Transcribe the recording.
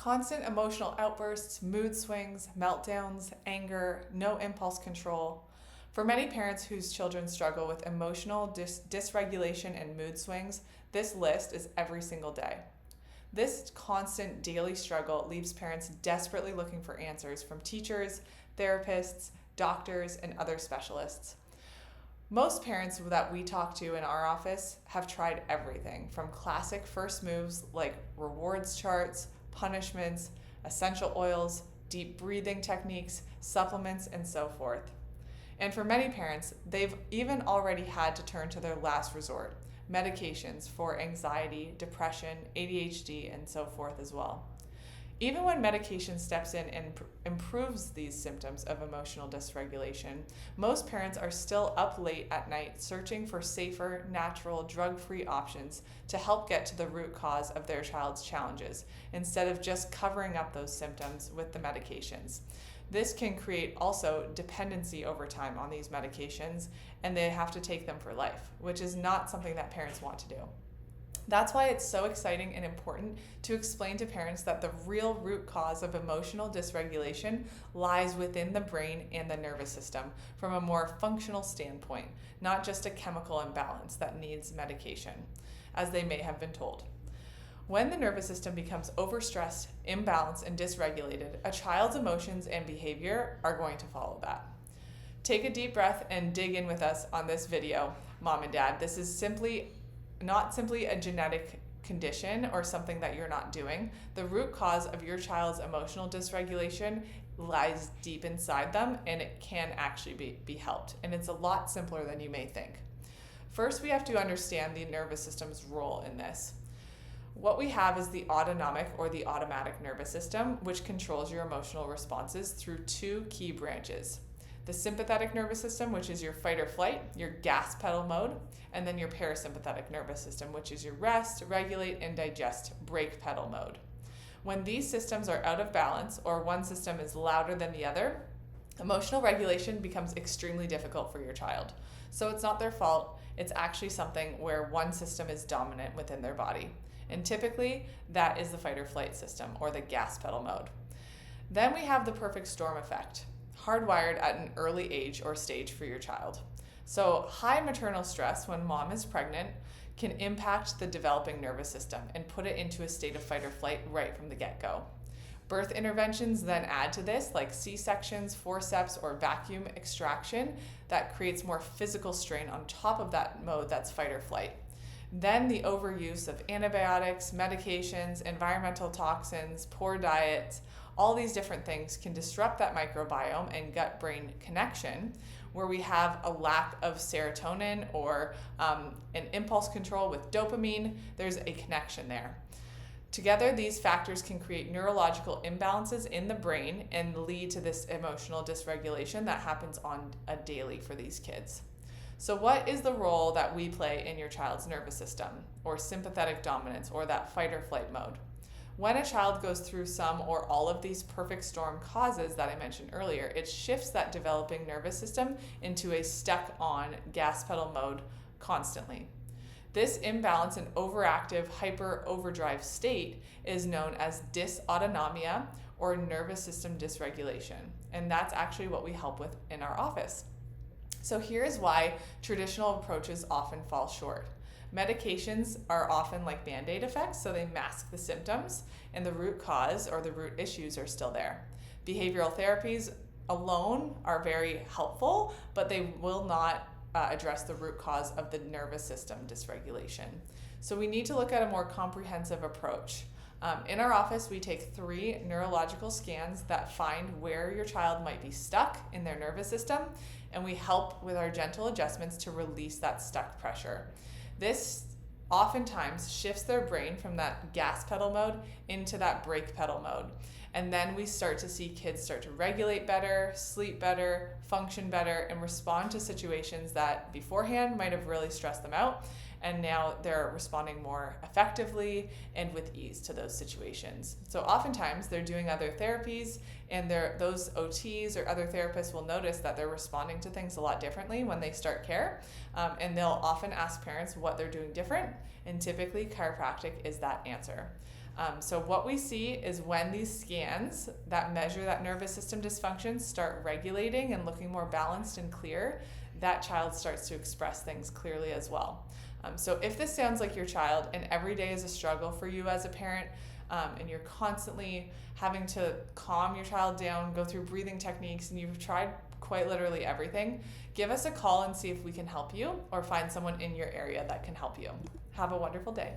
constant emotional outbursts, mood swings, meltdowns, anger, no impulse control. For many parents whose children struggle with emotional dysregulation and mood swings, this list is every single day. This constant daily struggle leaves parents desperately looking for answers from teachers, therapists, doctors, and other specialists. Most parents that we talk to in our office have tried everything from classic first moves like rewards charts, punishments, essential oils, deep breathing techniques, supplements, and so forth. And for many parents, they've even already had to turn to their last resort, medications for anxiety, depression, ADHD, and so forth as well. Even when medication steps in and improves these symptoms of emotional dysregulation, most parents are still up late at night searching for safer, natural, drug-free options to help get to the root cause of their child's challenges, instead of just covering up those symptoms with the medications. This can create also dependency over time on these medications, and they have to take them for life, which is not something that parents want to do. That's why it's so exciting and important to explain to parents that the real root cause of emotional dysregulation lies within the brain and the nervous system from a more functional standpoint, not just a chemical imbalance that needs medication, as they may have been told. When the nervous system becomes overstressed, imbalanced, and dysregulated, a child's emotions and behavior are going to follow that. Take a deep breath and dig in with us on this video, Mom and Dad. This is not simply a genetic condition or something that you're not doing. The root cause of your child's emotional dysregulation lies deep inside them, and it can actually be helped. And it's a lot simpler than you may think. First, we have to understand the nervous system's role in this. What we have is the autonomic or the automatic nervous system, which controls your emotional responses through two key branches. The sympathetic nervous system, which is your fight or flight, your gas pedal mode, and then your parasympathetic nervous system, which is your rest, regulate, and digest brake pedal mode. When these systems are out of balance or one system is louder than the other, emotional regulation becomes extremely difficult for your child. So it's not their fault, it's actually something where one system is dominant within their body. And typically, that is the fight or flight system or the gas pedal mode. Then we have the perfect storm effect, hardwired at an early age or stage for your child. So high maternal stress when mom is pregnant can impact the developing nervous system and put it into a state of fight or flight right from the get-go. Birth interventions then add to this, like C-sections, forceps, or vacuum extraction, that creates more physical strain on top of that mode that's fight or flight. Then the overuse of antibiotics, medications, environmental toxins, poor diet, all these different things can disrupt that microbiome and gut-brain connection, where we have a lack of serotonin or an impulse control with dopamine. There's a connection there. Together, these factors can create neurological imbalances in the brain and lead to this emotional dysregulation that happens on a daily for these kids. So what is the role that we play in your child's nervous system, or sympathetic dominance, or that fight or flight mode? When a child goes through some or all of these perfect storm causes that I mentioned earlier, it shifts that developing nervous system into a stuck-on gas pedal mode constantly. This imbalance and overactive hyper-overdrive state is known as dysautonomia or nervous system dysregulation, and that's actually what we help with in our office. So here's why traditional approaches often fall short. Medications are often like Band-Aid effects, so they mask the symptoms, and the root cause or the root issues are still there. Behavioral therapies alone are very helpful, but they will not address the root cause of the nervous system dysregulation. So we need to look at a more comprehensive approach. In our office, we take 3 neurological scans that find where your child might be stuck in their nervous system, and we help with our gentle adjustments to release that stuck pressure. This oftentimes shifts their brain from that gas pedal mode into that brake pedal mode. And then we start to see kids start to regulate better, sleep better, function better, and respond to situations that beforehand might have really stressed them out. And now they're responding more effectively and with ease to those situations. So oftentimes they're doing other therapies, and those OTs or other therapists will notice that they're responding to things a lot differently when they start care. And they'll often ask parents what they're doing different, and typically chiropractic is that answer. So what we see is when these scans that measure that nervous system dysfunction start regulating and looking more balanced and clear, that child starts to express things clearly as well. So if this sounds like your child and every day is a struggle for you as a parent, and you're constantly having to calm your child down, go through breathing techniques, and you've tried quite literally everything, give us a call and see if we can help you or find someone in your area that can help you. Have a wonderful day.